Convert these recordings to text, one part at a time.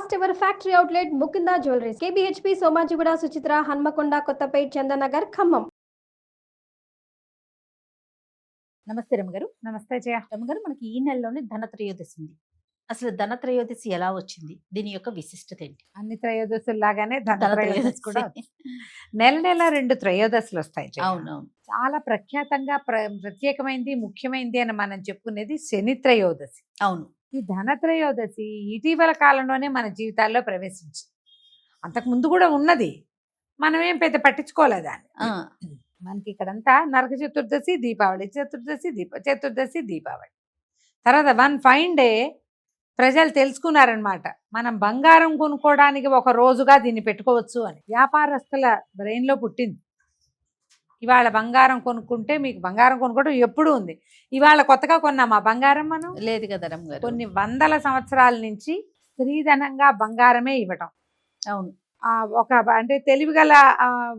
First ever factory outlet Mukunda jewelleries KBHP Somajiguda Suchitra Hanamkonda Kothapet Chandanagar Khammam. నమస్తే రమగారు. నమస్తే జయ. రమగారు, మనకి ఈ నెలలోనే ధనత్రయోదశి ఉంది. అసలు ధనత్రయోదశి ఎలా వచ్చింది, దీని యొక్క విశిష్టత ఏంటి? అన్ని త్రయోదశుల్లాగానే ధనత్రయోదశి కూడా నెల నెల 2 త్రయోదశులు వస్తాయి జయ. అవునవును. చాలా ప్రఖ్యాతంగా ప్రత్యేకమైంది, ముఖ్యమైనది అని మనం చెప్పుకునేది శని త్రయోదశి. అవును. ఈ ధనత్రయోదశి ఇటీవల కాలంలోనే మన జీవితాల్లో ప్రవేశించి, అంతకు ముందు కూడా ఉన్నది, మనమేం పెద్ద పట్టించుకోలేదు దాన్ని. మనకి ఇక్కడంతా నరక చతుర్దశి, దీపావళి, చతుర్దశి దీపావళి తర్వాత 1 ఫైన్ డే ప్రజలు తెలుసుకున్నారనమాట, మనం బంగారం కొనుక్కోవడానికి ఒక రోజుగా దీన్ని పెట్టుకోవచ్చు అని. వ్యాపారస్తుల బ్రెయిన్లో పుట్టింది. ఇవాళ బంగారం కొనుక్కుంటే మీకు బంగారం కొనుక్కోవడం ఎప్పుడు ఉంది, ఇవాళ కొత్తగా కొన్నామా బంగారం? మనం లేదు కదా రమగారు. కొన్ని వందల సంవత్సరాల నుంచి స్త్రీధనంగా బంగారమే ఇవ్వటం. అవును. ఒక అంటే తెలివిగల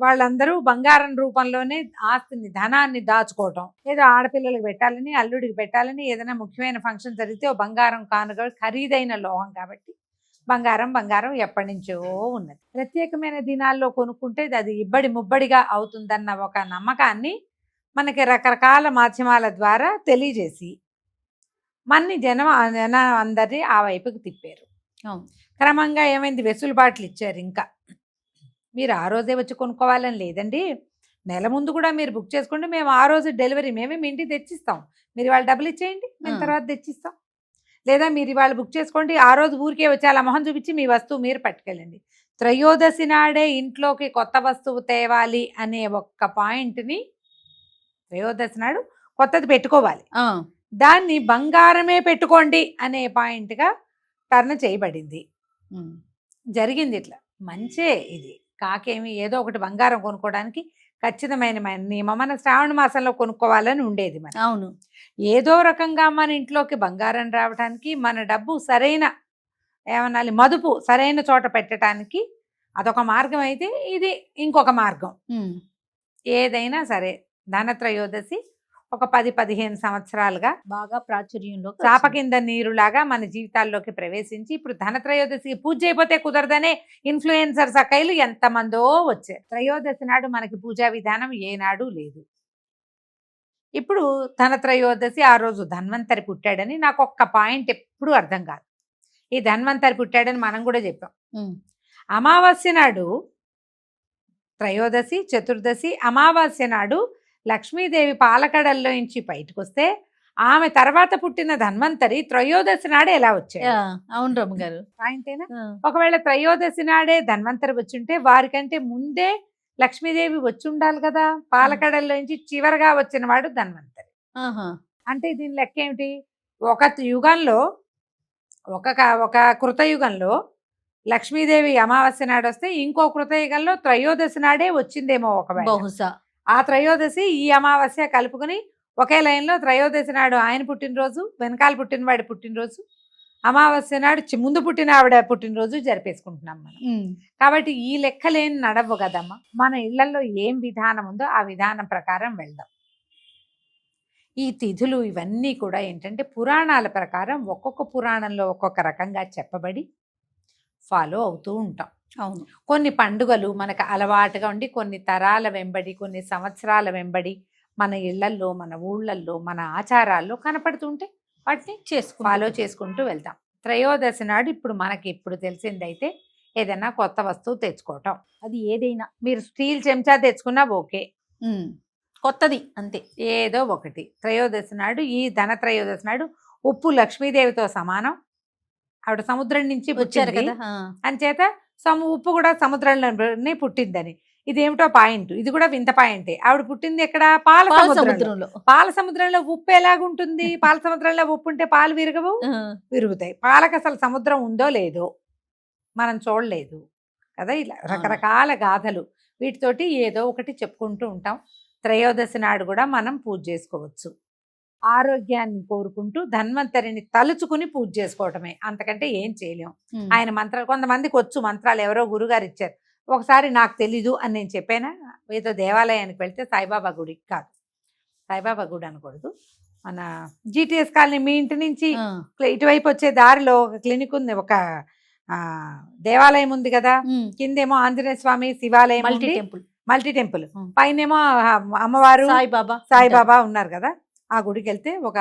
వాళ్ళందరూ బంగారం రూపంలోనే ఆస్తిని, ధనాన్ని దాచుకోవటం. ఏదో ఆడపిల్లలకు పెట్టాలని, అల్లుడికి పెట్టాలని, ఏదైనా ముఖ్యమైన ఫంక్షన్ జరిగితే ఓ బంగారం కానుక, ఖరీదైన లోహం కాబట్టి బంగారం ఎప్పటి నుంచో ఉన్నది. ప్రత్యేకమైన దినాల్లో కొనుక్కుంటే అది ఇబ్బడి ముబ్బడిగా అవుతుందన్న ఒక నమ్మకాన్ని మనకి రకరకాల మాధ్యమాల ద్వారా తెలియజేసి మన్ని జనం అందరినీ ఆ వైపుకి తిప్పారు. క్రమంగా ఏమైంది, వెసులుబాట్లు ఇచ్చారు. ఇంకా మీరు ఆ రోజే వచ్చి కొనుక్కోవాలని లేదండి, నెల ముందు కూడా మీరు బుక్ చేసుకోండి, మేము ఆ రోజు డెలివరీ మేమే మీ ఇంటికి తెచ్చిస్తాం, మీరు ఇవాళ డబ్బులు ఇచ్చేయండి, మేము తర్వాత తెచ్చిస్తాం. లేదా మీరు ఇవాళ బుక్ చేసుకోండి, ఆ రోజు ఊరికే వచ్చి అలా మొహం చూపించి మీ వస్తువు మీరు పట్టుకెళ్ళండి. త్రయోదశి నాడే ఇంట్లోకి కొత్త వస్తువు తేవాలి అనే ఒక్క పాయింట్ని త్రయోదశి నాడు కొత్తది పెట్టుకోవాలి, దాన్ని బంగారమే పెట్టుకోండి అనే పాయింట్గా టర్న్ చేయబడింది. జరిగింది. ఇట్లా మంచే ఇది. కాకేమి ఏదో ఒకటి బంగారం కొనుక్కోవడానికి ఖచ్చితమైన నియమం. మన శ్రావణ మాసంలో కొనుక్కోవాలని ఉండేది మన. అవును. ఏదో రకంగా మన ఇంట్లోకి బంగారం రావడానికి, మన డబ్బు సరైన ఏమనాలి మదుపు సరైన చోట పెట్టడానికి అదొక మార్గం అయితే, ఇది ఇంకొక మార్గం. ఏదైనా సరే ధనత్రయోదశి ఒక 10-15 సంవత్సరాలుగా బాగా ప్రాచుర్యంలో చాప కింద నీరులాగా మన జీవితాల్లోకి ప్రవేశించి, ఇప్పుడు ధనత్రయోదశికి పూజ అయిపోతే కుదరదనే ఇన్ఫ్లుయెన్సర్స్ అక్కయ్యలు ఎంతమందో వచ్చారు. త్రయోదశి నాడు మనకి పూజా విధానం ఏనాడు లేదు. ఇప్పుడు ధనత్రయోదశి ఆ రోజు ధన్వంతరి పుట్టాడని నాకు ఒక్క పాయింట్ ఎప్పుడు అర్థం కాదు. ఈ ధన్వంతరి పుట్టాడని మనం కూడా చెప్పాం. అమావాస్య నాడు త్రయోదశి, చతుర్దశి, అమావాస్య నాడు లక్ష్మీదేవి పాలకడల్లో నుంచి బయటకు వస్తే, ఆమె తర్వాత పుట్టిన ధన్వంతరి త్రయోదశి నాడే ఎలా వచ్చాడు? అవును రమగారు. పాయింటేనా? ఒకవేళ త్రయోదశి నాడే ధన్వంతరి వచ్చుంటే వారికంటే ముందే లక్ష్మీదేవి వచ్చి ఉండాలి కదా. పాలకడల్లో నుంచి చివరగా వచ్చిన వాడు ధన్వంతరి. అంటే దీని లెక్క ఏమిటి? ఒక యుగంలో ఒక కృతయుగంలో లక్ష్మీదేవి అమావాస్య నాడు వస్తే, ఇంకో కృతయుగంలో త్రయోదశి నాడే వచ్చిందేమో ఒకవేళ. బహుశా ఆ త్రయోదశి ఈ అమావాస్య కలుపుకుని ఒకే లైన్లో త్రయోదశి నాడు ఆయన పుట్టినరోజు, వెనకాల పుట్టినవాడి పుట్టినరోజు, అమావాస్య నాడు ముందు పుట్టిన ఆవిడ పుట్టినరోజు జరిపేసుకుంటున్నాం మనం. కాబట్టి ఈ లెక్కలేని నడవు కదమ్మా. మన ఇళ్లలో ఏం విధానం ఉందో ఆ విధానం ప్రకారం వెళ్దాం. ఈ తిథులు ఇవన్నీ కూడా ఏంటంటే పురాణాల ప్రకారం ఒక్కొక్క పురాణంలో ఒక్కొక్క రకంగా చెప్పబడి ఫాలో అవుతూ ఉంటాం. అవును. కొన్ని పండుగలు మనకు అలవాటుగా ఉండి కొన్ని తరాల వెంబడి, కొన్ని సంవత్సరాల వెంబడి మన ఇళ్లల్లో, మన ఊళ్ళల్లో, మన ఆచారాల్లో కనపడుతుంటే వాటిని ఫాలో చేసుకుంటూ వెళ్తాం. త్రయోదశి నాడు ఇప్పుడు మనకి ఇప్పుడు తెలిసిందైతే ఏదైనా కొత్త వస్తువు తెచ్చుకోవటం. అది ఏదైనా, మీరు స్టీల్ చెంచా తెచ్చుకున్నా ఓకే, కొత్తది అంతే, ఏదో ఒకటి. త్రయోదశి నాడు, ఈ ధనత్రయోదశి నాడు ఉప్పు లక్ష్మీదేవితో సమానం. ఆవిడ సముద్రం నుంచి వచ్చారు కదా, అంచేత ఉప్పు కూడా సముద్రంలోనే పుట్టిందని. ఇదేమిటో పాయింట్, ఇది కూడా వింత పాయింటే. ఆవిడ పుట్టింది ఎక్కడ? పాల సముద్రంలో. పాల సముద్రంలో ఉప్పు ఎలాగుంటుంది? పాల సముద్రంలో ఉప్పు ఉంటే పాలు విరగవు? విరుగుతాయి. పాలకు అసలు సముద్రం ఉందో లేదో మనం చూడలేదు కదా. ఇలా రకరకాల గాథలు, వీటితోటి ఏదో ఒకటి చెప్పుకుంటూ ఉంటాం. త్రయోదశి నాడు కూడా మనం పూజ చేసుకోవచ్చు. ఆరోగ్యాన్ని కోరుకుంటూ ధన్వంతరిని తలుచుకుని పూజ చేసుకోవటమే, అంతకంటే ఏం చేయలేం. ఆయన మంత్రాలు కొంతమందికి వచ్చు, మంత్రాలు ఎవరో గురుగారు ఇచ్చారు. ఒకసారి నాకు తెలీదు అని నేను చెప్పానా, ఏదో దేవాలయానికి వెళ్తే సాయిబాబా గుడికి కాదు, సాయిబాబా గుడి అనకూడదు, మన GTS కాలనీ మీ ఇంటి నుంచి ఇటువైపు వచ్చే దారిలో ఒక క్లినిక్ ఉంది, ఒక దేవాలయం ఉంది కదా, కిందేమో ఆంజనేయ స్వామి శివాలయం మల్టీ ఉంది, టెంపుల్ మల్టీ టెంపుల్, ఉమ్. పైనేమో అమ్మవారు సాయిబాబా సాయిబాబా ఉన్నారు కదా. ఆ గుడికి వెళ్తే ఒక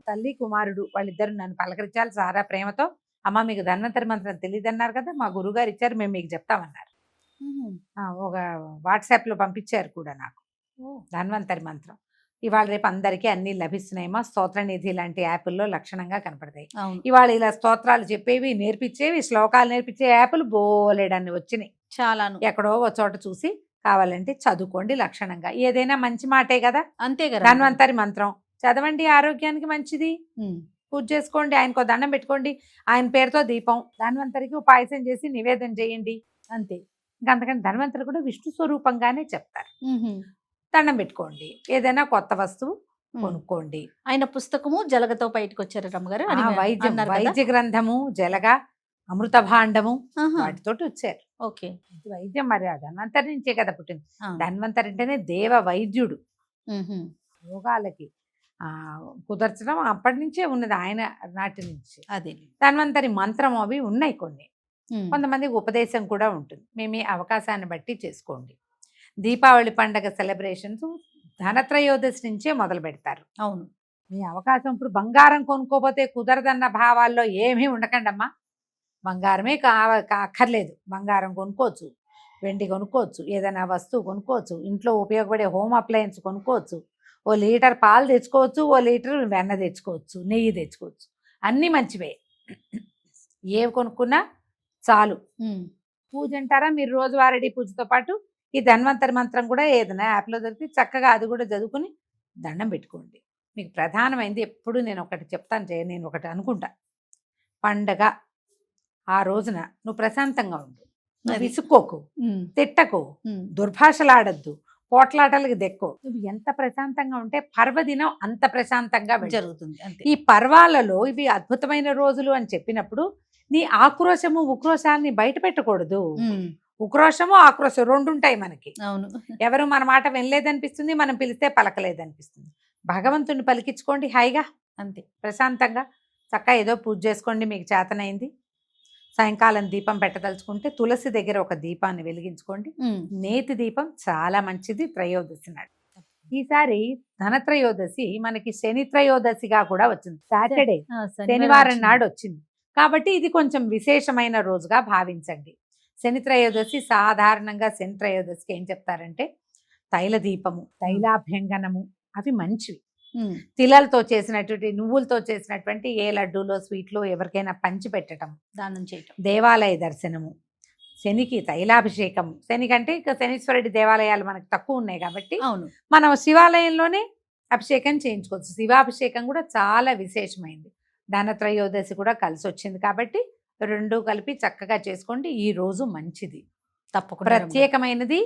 తల్లి కుమారుడు వాళ్ళిద్దరు నన్ను పలకరించాలి సారా ప్రేమతో. అమ్మ మీకు ధన్వంతరి మంత్రం తెలియదు అన్నారు కదా, మా గురుగారు ఇచ్చారు, మేము మీకు చెప్తామన్నారు. ఒక వాట్సాప్లో పంపించారు కూడా నాకు ధన్వంతరి మంత్రం. ఇవాళ రేపు అందరికీ అన్నీ లభిస్తున్నాయేమో, స్తోత్రనిధి లాంటి యాప్ల్లో లక్షణంగా కనపడతాయి. అవును ఇవాళ ఇలా స్తోత్రాలు చెప్పేవి, నేర్పించేవి, శ్లోకాలు నేర్పించే యాప్లు బోలెడన్ని వచ్చినాయి. చాలాను ఎక్కడో ఒక చోట చూసి కావాలంటే చదువుకోండి లక్షణంగా. ఏదైనా మంచి మాటే కదా. అంతే కదా ధన్వంతరి మంత్రం చదవండి, ఆరోగ్యానికి మంచిది. ఉమ్. పూజ చేసుకోండి, ఆయనకో దండం పెట్టుకోండి, ఆయన పేరుతో దీపం, ధన్వంతరికి పాయసం చేసి నివేదన చేయండి, అంతే. ఇంకా అంతకంటే ధన్వంతరి కూడా విష్ణు స్వరూపంగానే చెప్తారు. ఉహుం. దండం పెట్టుకోండి, ఏదైనా కొత్త వస్తువు ఉమ్. కొనుక్కోండి. ఆయన పుస్తకము జలగతో బయటకు వచ్చారు రమ్మగారు అని వైద్యం, అన్నారు కదా? వైద్య గ్రంథము, జలగ, అమృత భాండము ఆహా. వాటితోటి వచ్చారు. ఓకే ఇది వైద్యం, మరి ఆ ధన్వంతరి నుంచే కదా పుట్టింది. ఆ. ధన్వంతరి అంటేనే దేవ వైద్యుడు. ఉహుం. రోగాలకి కుదర్చడం అప్పటి నుంచే ఉన్నది, ఆయన నాటి నుంచి. అదే ధన్వంతరి మంత్రం అవి ఉన్నాయి కొన్ని. ఉమ్. కొంతమందికి ఉపదేశం కూడా ఉంటుంది. మేము ఈ అవకాశాన్ని బట్టి చేసుకోండి. దీపావళి పండగ సెలబ్రేషన్స్ ధనత్రయోదశి నుంచే మొదలు పెడతారు. అవును మీ అవకాశం ఇప్పుడు బంగారం కొనుక్కోపోతే కుదరదన్న భావాల్లో ఏమీ ఉండకండి అమ్మా. బంగారమే అక్కర్లేదు, బంగారం కొనుక్కోవచ్చు, వెండి కొనుక్కోవచ్చు, ఏదైనా వస్తువు కొనుక్కోవచ్చు, ఇంట్లో ఉపయోగపడే హోమ్ అప్లయన్స్ కొనుక్కోవచ్చు, ఓ లీటర్ పాలు తెచ్చుకోవచ్చు, ఓ లీటర్ వెన్న తెచ్చుకోవచ్చు, నెయ్యి తెచ్చుకోవచ్చు, అన్నీ మంచివే. ఏవి కొనుక్కున్నా చాలు. ఉమ్. పూజ అంటారా, మీరు రోజువారీ పూజతో పాటు ఈ ధన్వంతరి మంత్రం కూడా ఏదైనా యాప్లో దొరికి చక్కగా అది కూడా చదువుకుని దండం పెట్టుకోండి. మీకు ప్రధానమైంది ఎప్పుడు నేను ఒకటి చెప్తాను, నేను ఒకటి అనుకుంటా, పండగ ఆ రోజున నువ్వు ప్రశాంతంగా ఉండు, నువ్వు అది. విసుక్కోకు, ఉమ్. తిట్టకు, ఉమ్. దుర్భాషలాడద్దు, పోట్లాటలకు దెక్కో. నువ్వు ఎంత ప్రశాంతంగా ఉంటే పర్వదినం అంత ప్రశాంతంగా వెళ్తుంది. జరుగుతుంది అంతే ఈ పర్వాలలో ఇవి అద్భుతమైన రోజులు అని చెప్పినప్పుడు నీ ఆక్రోశము ఉక్రోశాన్ని బయట పెట్టకూడదు. ఉమ్. ఉక్రోషము ఆక్రోశం రెండు ఉంటాయి మనకి. అవును ఎవరు మన మాట వినలేదనిపిస్తుంది, మనం పిలిస్తే పలకలేదనిపిస్తుంది. భగవంతుని పలికించుకోండి హాయిగా, అంతే ప్రశాంతంగా చక్కగా ఏదో పూజ చేసుకోండి, మీకు చేతనైంది. సాయంకాలం దీపం పెట్టదలుచుకుంటే తులసి దగ్గర ఒక దీపాన్ని వెలిగించుకోండి. ఉమ్. నేతి దీపం చాలా మంచిది త్రయోదశి నాడు. ఈసారి ధనత్రయోదశి మనకి శని త్రయోదశిగా కూడా వచ్చింది. సాటర్డే ఆ, శనివారం వచ్చింది. నాడు వచ్చింది కాబట్టి ఇది కొంచెం విశేషమైన రోజుగా భావించండి. శని త్రయోదశి సాధారణంగా శని త్రయోదశికి ఏం చెప్తారంటే తైల దీపము, తైలాభ్యంగనము అవి మంచివి. ఉమ్. తిలలతో చేసినటువంటి, నువ్వులతో చేసినటువంటి ఏ లడ్డూలో స్వీట్లో ఎవరికైనా పంచి పెట్టడం, దానం చేయటం దేవాలయ దర్శనము, శనికి తైలాభిషేకం. శనికంటే ఇక శనీశ్వరుడి దేవాలయాలు మనకు తక్కువ ఉన్నాయి కాబట్టి అవును మనం శివాలయంలోనే అభిషేకం చేయించుకోవచ్చు. శివాభిషేకం కూడా చాలా విశేషమైంది. ధనత్రయోదశి కూడా కలిసి వచ్చింది కాబట్టి రెండు కలిపి చక్కగా చేసుకోండి. ఈ రోజు మంచిది, తప్పకుండా ప్రత్యేకమైనది,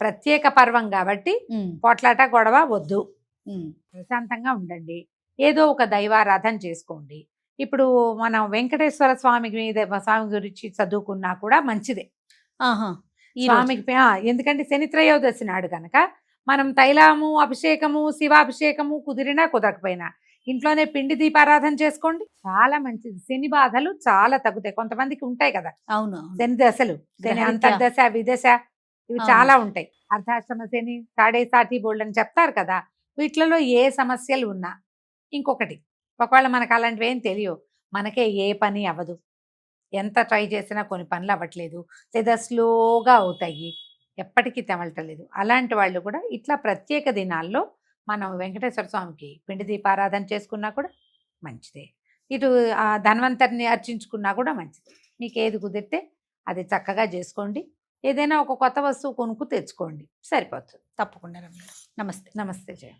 ప్రత్యేక పర్వం కాబట్టి ఉమ్. పోట్లాట గొడవ వద్దు, ఉమ్. ప్రశాంతంగా ఉండండి. ఏదో ఒక దైవారాధన చేసుకోండి. ఇప్పుడు మనం వెంకటేశ్వర స్వామి గురించి చదువుకున్నా కూడా మంచిదే. ఆహా ఈ రోజు. స్వామికి ఎందుకంటే శని త్రయోదశి నాడు కనుక మనం తైలము అభిషేకము, శివాభిషేకము కుదిరినా కుదరకపోయినా ఇంట్లోనే పిండి దీపారాధన చేసుకోండి, చాలా మంచిది. శని బాధలు చాలా తగ్గుతాయి. కొంతమందికి ఉంటాయి కదా అవును అవును. శని దశలు, శని గ్రహరీత్యా. అంతర్దశ, విదశ, ఇవి అవును. చాలా ఉంటాయి. అర్ధాశ్రమ శని, సాడే సాటి బోల్డ్ అని చెప్తారు కదా. వీటిలలో ఏ సమస్యలు ఉన్నా, ఇంకొకటి ఒకవేళ మనకు అలాంటివి ఏం తెలియవు, మనకే ఏ పని అవ్వదు, ఎంత ట్రై చేసినా కొన్ని పనులు అవ్వట్లేదు, లేదా స్లోగా అవుతాయి, ఎప్పటికీ తెమలటలేదు, అలాంటి వాళ్ళు కూడా ఇట్లా ప్రత్యేక దినాల్లో మనం వెంకటేశ్వర స్వామికి పిండి దీపారాధన చేసుకున్నా కూడా మంచిదే. ఇటు ధన్వంతరిని అర్చించుకున్నా కూడా మంచిది. మీకు ఏది కుదిరితే అది చక్కగా చేసుకోండి. ఏదైనా ఒక కొత్త వస్తువు కొనుక్కు తెచ్చుకోండి, సరిపోతుంది. తప్పకుండా రమ్య. నమస్తే నమస్తే జయ.